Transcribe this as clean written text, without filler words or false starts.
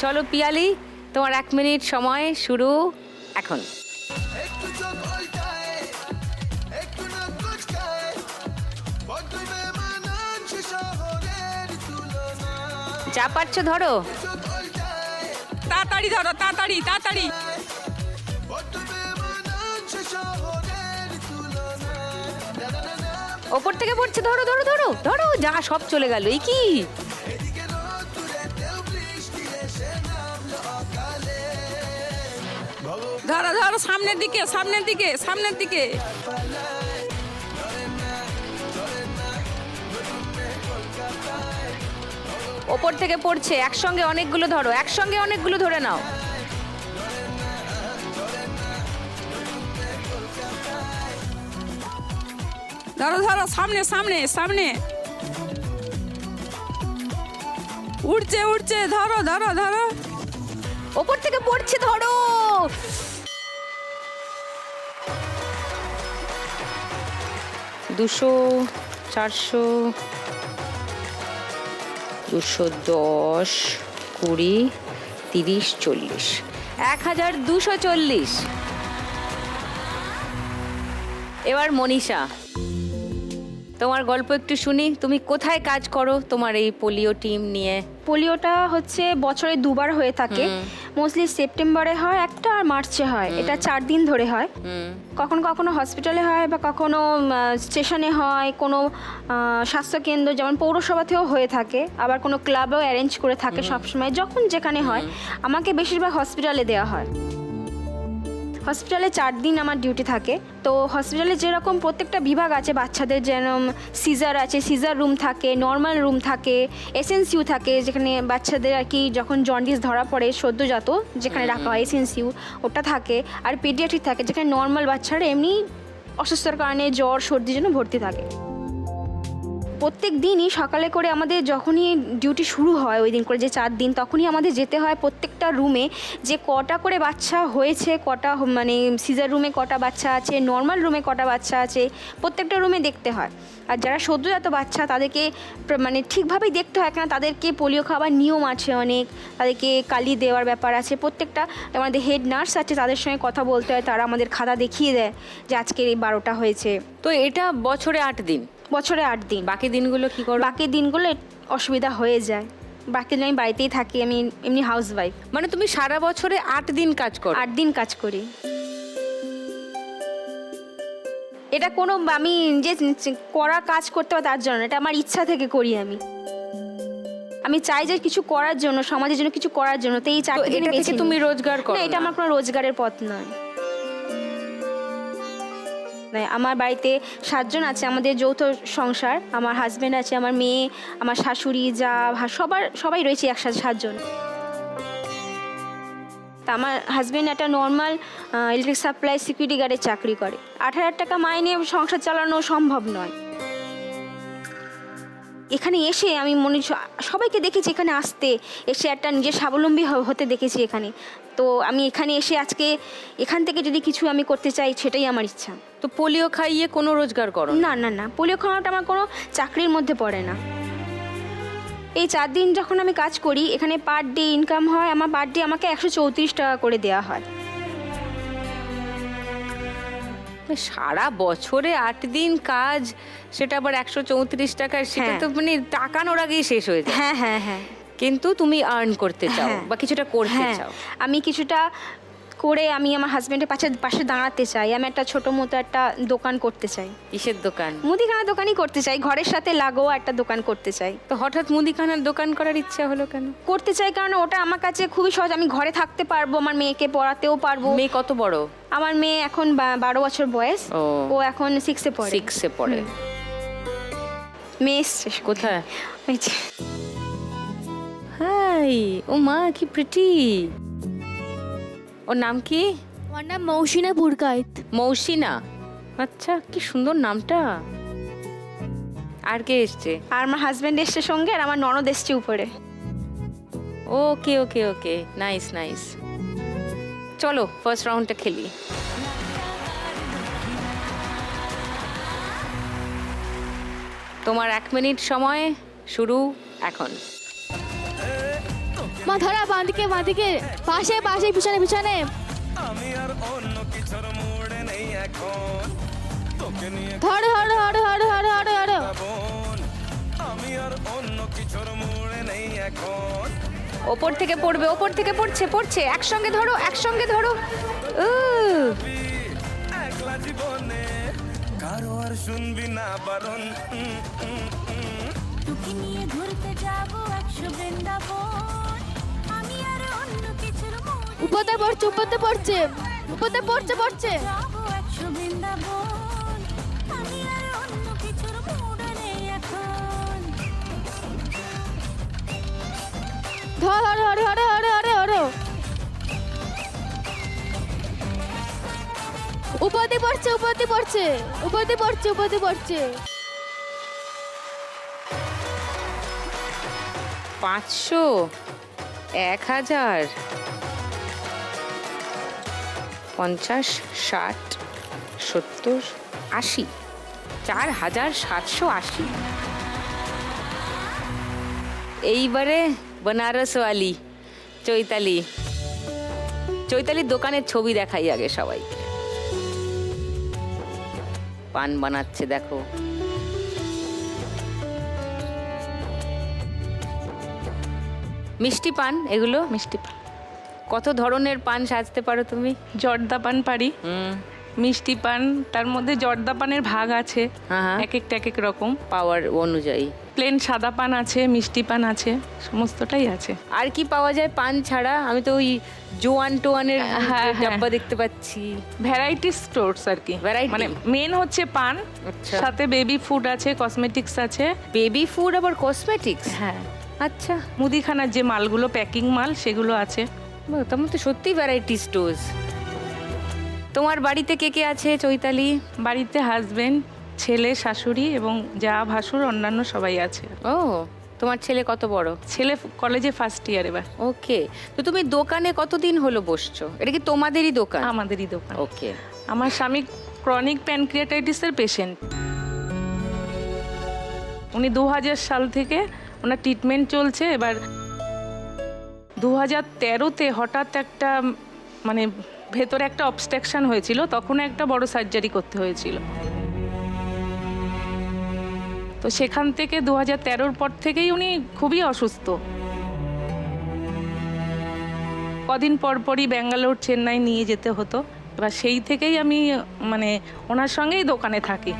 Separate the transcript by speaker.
Speaker 1: চলো পিয়ালি, তোমার 1 মিনিট সময় শুরু এখন। যা পারছো ধরো,
Speaker 2: তাড়াতাড়ি ধরো, তাড়াতাড়ি তাড়াতাড়ি।
Speaker 1: ওপর থেকে পড়ছে, ধরো ধরো ধরো ধরো, যা সব চলে গেল। এই কি
Speaker 2: ধরো ধরো, সামনের দিকে সামনের দিকে সামনের দিকে।
Speaker 1: ওপর থেকে পড়ছে, একসঙ্গে অনেকগুলো ধরো, একসঙ্গে অনেকগুলো ধরে নাও।
Speaker 2: ধরো ধরো, সামনে সামনে সামনে। উঠছে উঠছে, ধরো ধরো ধরো।
Speaker 1: ওপর থেকে পড়ছে, ধরো। দুশো, 400, 210, 20, 30, 40, 1240। এবার মনীষা, তোমার গল্প একটু শুনি। তুমি কোথায় কাজ করো তোমার এই পোলিও টিম নিয়ে?
Speaker 3: পোলিওটা হচ্ছে বছরে 2বার হয়ে থাকে। মোস্টলি সেপ্টেম্বরে হয় একটা, আর মার্চে হয়। এটা 4 দিন ধরে হয়। কখনো কখনো হসপিটালে হয়, বা কখনো স্টেশনে হয়, কোনো স্বাস্থ্যকেন্দ্র যেমন পৌরসভাতেও হয়ে থাকে, আবার কোনো ক্লাবেও অ্যারেঞ্জ করে থাকে সবসময়, যখন যেখানে হয়। আমাকে বেশিরভাগ হসপিটালে দেওয়া হয়। হসপিটালে 4 দিন আমার ডিউটি থাকে। তো হসপিটালে যেরকম প্রত্যেকটা বিভাগ আছে, বাচ্চাদের যেরকম সিজার আছে, সিজার রুম থাকে, নর্মাল রুম থাকে, এসএনসিউ থাকে, যেখানে বাচ্চাদের আর কি যখন জন্ডিস ধরা পড়ে সদ্যজাত যেখানে রাখা হয় এসএনসিউ, ওটা থাকে। আর পেডিয়াট্রিক থাকে, যেখানে নর্মাল বাচ্চারা এমনি অসুস্থতার কারণে জ্বর সর্দির জন্য ভর্তি থাকে। প্রত্যেক দিনই সকালে করে আমাদের যখনই ডিউটি শুরু হয়, ওই দিন করে যে 4 দিন, তখনই আমাদের যেতে হয় প্রত্যেকটা রুমে, যে কটা করে বাচ্চা হয়েছে, কটা মানে সিজার রুমে কটা বাচ্চা আছে, নর্মাল রুমে কটা বাচ্চা আছে, প্রত্যেকটা রুমে দেখতে হয়। আর যারা সদ্যজাত বাচ্চা তাদেরকে মানে ঠিকভাবেই দেখতে হয়, কেন তাদেরকে পোলিও খাওয়ার নিয়ম আছে অনেক, তাদেরকে কালি দেওয়ার ব্যাপার আছে। প্রত্যেকটা আমাদের হেড নার্স আছে, তাদের সঙ্গে কথা বলতে হয়, তারা আমাদের খাতা দেখিয়ে দেয় যে আজকের এই 12টা হয়েছে।
Speaker 1: তো এটা বছরে 8 দিন?
Speaker 3: বছরে 8 দিন।
Speaker 1: বাকি দিনগুলো কি করো?
Speaker 3: বাকি দিনগুলো অসুবিধা হয়ে যায়, বাকি দিন আমি বাড়িতেই থাকি। আমি এমনি হাউস ওয়াইফ।
Speaker 1: মানে তুমি সারা বছরে 8 দিন কাজ করো?
Speaker 3: 8 দিন কাজ করি। এটা কোনো আমি যে করা কাজ করতে হবে তার জন্য, এটা আমার ইচ্ছা থেকে করি। আমি চাই যে কিছু করার জন্য, সমাজের জন্য কিছু করার জন্য। তো এই 4 দিন
Speaker 1: এটা থেকে তুমি রোজগার করো?
Speaker 3: না, এটা আমার কোনো রোজগারের পথ নয়। আমার বাড়িতে 7 জন আছে, আমাদের যৌথ সংসার। আমার হাজব্যান্ড আছে, আমার মেয়ে, আমার শাশুড়ি, যা সবাই রয়েছে একসাথে 7 জন। তা আমার হাজব্যান্ড একটা নর্মাল ইলেকট্রিক সাপ্লাই সিকিউরিটি গার্ডের চাকরি করে। 8,000 টাকা মাইনে সংসার চালানো সম্ভব নয়। এখানে এসে আমি সবাইকে দেখেছি, এখানে এসে একটা নিজের স্বাবলম্বী হতে দেখেছি এখানে। তো আমি এখানে এসে আজকে এখান থেকে যদি কিছু আমি করতে চাই, সেটাই আমার ইচ্ছা।
Speaker 1: তো পোলিও খাইয়ে কোনো রোজগার করো?
Speaker 3: না না না, পোলিও খাওয়াটা আমার কোনো চাকরির মধ্যে পড়ে না। এই 4 দিন যখন আমি কাজ করি, এখানে পার ডে ইনকাম হয় আমার, পার ডে আমাকে 134 টাকা করে দেওয়া হয়।
Speaker 1: সারা বছরে 8 দিন কাজ, সেটা আবার 134 টাকা, সেটা তো মানে টাকানোর আগেই শেষ হয়ে যায়।
Speaker 3: হ্যাঁ হ্যাঁ হ্যাঁ।
Speaker 1: কিন্তু তুমি আর্ন করতে চাও বা কিছুটা করতে চাও।
Speaker 3: আমি কিছুটা করে আমি আমার হাজবেন্ডের পাশে দাঁড়াতে চাই। আমি একটা ছোট মতো একটা দোকান করতে চাই।
Speaker 1: কিসের দোকান?
Speaker 3: মুদিখানার দোকানই করতে চাই, ঘরের সাথে লাগোয়া একটা দোকান করতে চাই।
Speaker 1: তো হঠাৎ মুদিখানার দোকান করার ইচ্ছা হলো কেন?
Speaker 3: করতে চাই কারণ ওটা আমার কাছে খুবই সহজ। আমি ঘরে থাকতে পারবো, আমার মেয়েকে পড়াতেও পারবো।
Speaker 1: মেয়ে কত বড়?
Speaker 3: আমার মেয়ে এখন 12 বছর বয়স। ও এখন 6-এ পড়ে।
Speaker 1: 6-এ পড়ে।
Speaker 3: মেয়ে এসছে।
Speaker 1: কোথায়? হাই, ও মা কি প্রিটি। ওর নাম কি?
Speaker 4: আমার নাম মৌসিনা পুরকায়েত।
Speaker 1: মৌসিনা, আচ্ছা, কি সুন্দর নামটা। আর কে এসছে?
Speaker 3: আর আমার হাজবেন্ড এসছে সঙ্গে, আর আমার ননদ এসছে উপরে।
Speaker 1: ওকে ওকে ওকে, নাইস নাইস। চলো ফার্স্ট রাউন্ডটা খেলি। তোমার 1 মিনিট সময় শুরু এখন।
Speaker 4: মা ধরা বাঁ দিকে পাশে পাশে পিছনে পিছনে
Speaker 5: আমি আর অন্য কিছুর মুড়ে নেই এখন তোকে নিয়ে
Speaker 4: ধরো ধরো ধরো ধরো ধরো ধরো ধরো
Speaker 5: বোন আমি আর অন্য কিছুর মুড়ে নেই এখন
Speaker 1: ওপর থেকে পড়বে, ওপর থেকে পড়ছে একসঙ্গে ধরো
Speaker 5: একলা জীবনে কারো আর শুনবি না বারণ
Speaker 6: তোকে নিয়ে ঘুরতে যাবো 100 বৃন্দাবন আমি আর অন্য কিছুর মুড়ে
Speaker 4: উপরতে পড়ছে
Speaker 6: যাবো 100 বৃন্দাবন আমি আর অন্য কিছুর মুড়ে নেই এখন
Speaker 4: ধরো ধরো ধরো ধরো ধরো ধরো উপরতে পড়ছে
Speaker 1: 500, 1000, 50, 60, 70, 80, 4780। এইবারে বেনারসওয়ালি চৈতালির দোকানের ছবি দেখাই আগে সবাই। পান বানাচ্ছে দেখো। মিষ্টি পান এগুলো?
Speaker 2: মিষ্টি পান,
Speaker 1: কত ধরনের পান সাজতে পারো তুমি?
Speaker 2: জর্দা পান পারি, মিষ্টি পান, তার মধ্যে জর্দা পানের ভাগ আছে,
Speaker 1: হ্যাঁ।
Speaker 2: এক এক রকম।
Speaker 1: পাওয়ার অনুযায়ী
Speaker 2: প্লেন সাদা পান আছে, মিষ্টি পান আছে, সমস্তটাই আছে।
Speaker 1: আর কি পাওয়া যায় পান ছাড়া? আমি তো ওই জোয়ানের
Speaker 2: হ্যাঁ।
Speaker 1: ডাব্বা দেখতে পাচ্ছি।
Speaker 2: ভ্যারাইটি স্টোরস আর কি,
Speaker 1: Variety?
Speaker 2: মানে মেন হচ্ছে পান,
Speaker 1: আচ্ছা।
Speaker 2: সাথে বেবি ফুড আছে, কসমেটিক্স আছে।
Speaker 1: বেবি ফুড আবার কসমেটিক্স?
Speaker 2: হ্যাঁ,
Speaker 1: আচ্ছা,
Speaker 2: মুদিখানার যে মালগুলো, প্যাকিং মাল, সেগুলো আছে।
Speaker 1: তোমার তো সত্যি ভ্যারাইটি স্টোর্স। তোমার বাড়িতে কে কে আছে চৈতালি?
Speaker 2: বাড়িতে হাজবেন্ড, ছেলে, শাশুড়ি এবং যা ভাসুর, অন্যান্য সবাই আছে।
Speaker 1: ও, তোমার ছেলে কত বড়?
Speaker 2: ছেলে কলেজে ফার্স্ট ইয়ার এবার।
Speaker 1: ওকে, তো তুমি দোকানে কতদিন হলো বসছো? এটা কি তোমাদেরই দোকান?
Speaker 2: আমাদেরই দোকান।
Speaker 1: ওকে।
Speaker 2: আমার স্বামী ক্রনিক প্যানক্রিয়াটাইটিসের পেশেন্ট। উনি 2000 সাল থেকে ওনার ট্রিটমেন্ট চলছে। এবার 2013-তে হঠাৎ একটা মানে ভেতরে একটা অবস্ট্রাকশন হয়েছিল, তখন একটা বড় সার্জারি করতে হয়েছিল। তো সেখান থেকে 2013-র পর থেকেই উনি খুবই অসুস্থ। কদিন পর পরই ব্যাঙ্গালোর, চেন্নাই নিয়ে যেতে হতো। এবার সেই থেকেই আমি মানে ওনার সঙ্গেই দোকানে থাকি।